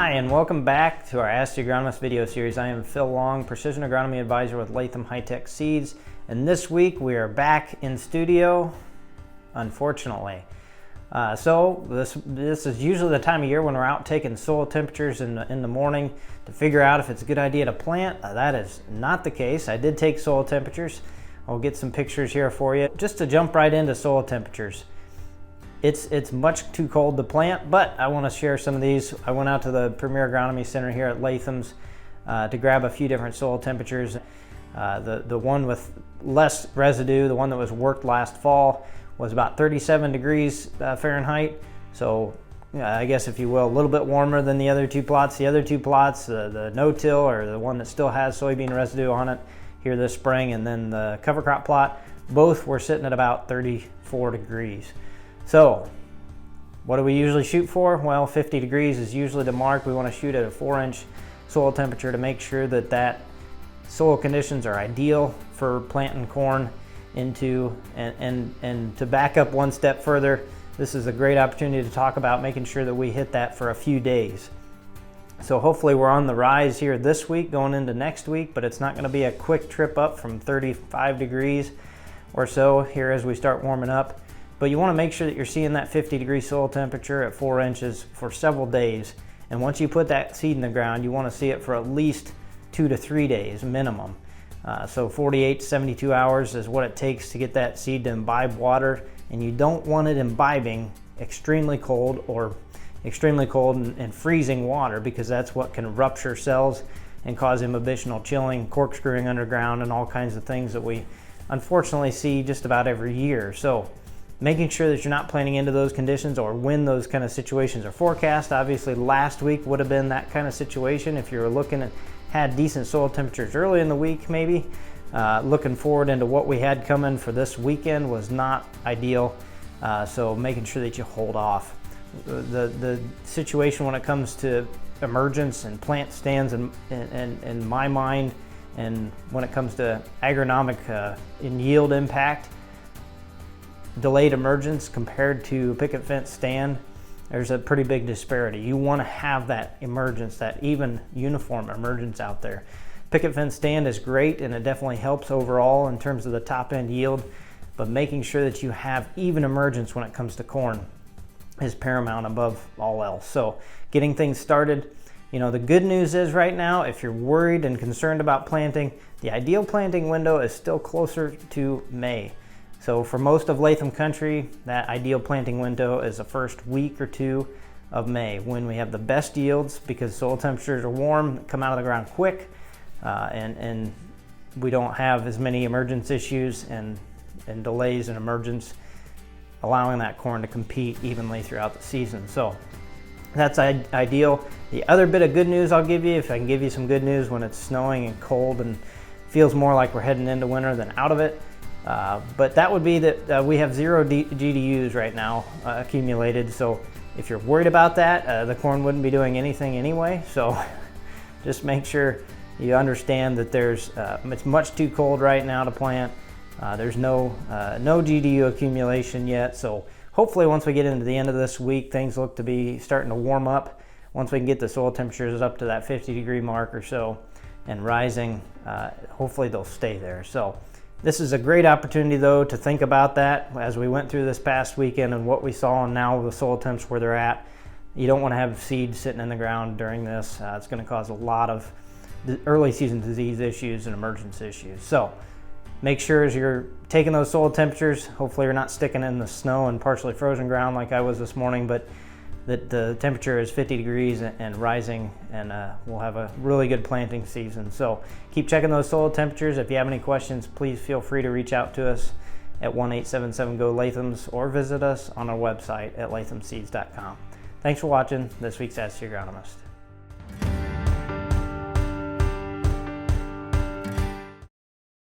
Hi, and welcome back to our Ask the Agronomist video series. I am Phil Long, Precision Agronomy Advisor with Latham High-Tech Seeds, and this week we are back in studio, unfortunately. So this is usually the time of year when we're out taking soil temperatures in the morning to figure out if it's a good idea to plant. That is not the case. I did take soil temperatures. I'll get some pictures here for you. Just to jump right into soil temperatures. It's much too cold to plant, but I want to share some of these. I went out to the Premier Agronomy Center here at Latham's to grab a few different soil temperatures. The one with less residue, the one that was worked last fall, was about 37 degrees Fahrenheit. So I guess, if you will, a little bit warmer than the other two plots. The other two plots, the no-till, or the one that still has soybean residue on it here this spring, and then the cover crop plot, both were sitting at about 34 degrees. So what do we usually shoot for? Well, 50 degrees is usually the mark. We want to shoot at a 4-inch soil temperature to make sure that soil conditions are ideal for planting corn into. And to back up one step further, this is a great opportunity to talk about making sure that we hit that for a few days. So hopefully we're on the rise here this week going into next week, but it's not going to be a quick trip up from 35 degrees or so here as we start warming up. But you want to make sure that you're seeing that 50-degree soil temperature at 4 inches for several days. And once you put that seed in the ground, you want to see it for at least 2 to 3 days minimum. So 48 to 72 hours is what it takes to get that seed to imbibe water. And you don't want it imbibing extremely cold and freezing water, because that's what can rupture cells and cause imbibitional chilling, corkscrewing underground, and all kinds of things that we unfortunately see just about every year. So making sure that you're not planting into those conditions or when those kind of situations are forecast. Obviously last week would have been that kind of situation if you were looking at had decent soil temperatures early in the week maybe. Looking forward into what we had coming for this weekend was not ideal. So making sure that you hold off. The situation when it comes to emergence and plant stands in my mind, and when it comes to agronomic and yield impact, delayed emergence compared to picket fence stand, there's a pretty big disparity. You want to have that emergence, that even uniform emergence out there. Picket fence stand is great, and it definitely helps overall in terms of the top end yield, but making sure that you have even emergence when it comes to corn is paramount above all else. So getting things started, the good news is right now, if you're worried and concerned about planting, the ideal planting window is still closer to May. So for most of Latham country, that ideal planting window is the first week or two of May, when we have the best yields because soil temperatures are warm, come out of the ground quick, and we don't have as many emergence issues and delays in emergence, allowing that corn to compete evenly throughout the season. So that's ideal. The other bit of good news I'll give you, if I can give you some good news when it's snowing and cold and feels more like we're heading into winter than out of it, but that would be that we have 0 GDUs right now accumulated. So if you're worried about that, the corn wouldn't be doing anything anyway. So just make sure you understand that it's much too cold right now to plant. There's no GDU accumulation yet. So hopefully once we get into the end of this week, things look to be starting to warm up. Once we can get the soil temperatures up to that 50-degree mark or so and rising, hopefully they'll stay there. So this is a great opportunity, though, to think about that as we went through this past weekend and what we saw, and now the soil temps where they're at. You don't want to have seed sitting in the ground during this. It's going to cause a lot of early season disease issues and emergence issues. So make sure as you're taking those soil temperatures, hopefully you're not sticking in the snow and partially frozen ground like I was this morning, but that the temperature is 50 degrees and rising, and we'll have a really good planting season. So keep checking those soil temperatures. If you have any questions, please feel free to reach out to us at 1-877-GO-LATHAMS or visit us on our website at lathamseeds.com. Thanks for watching this week's Ask the Agronomist.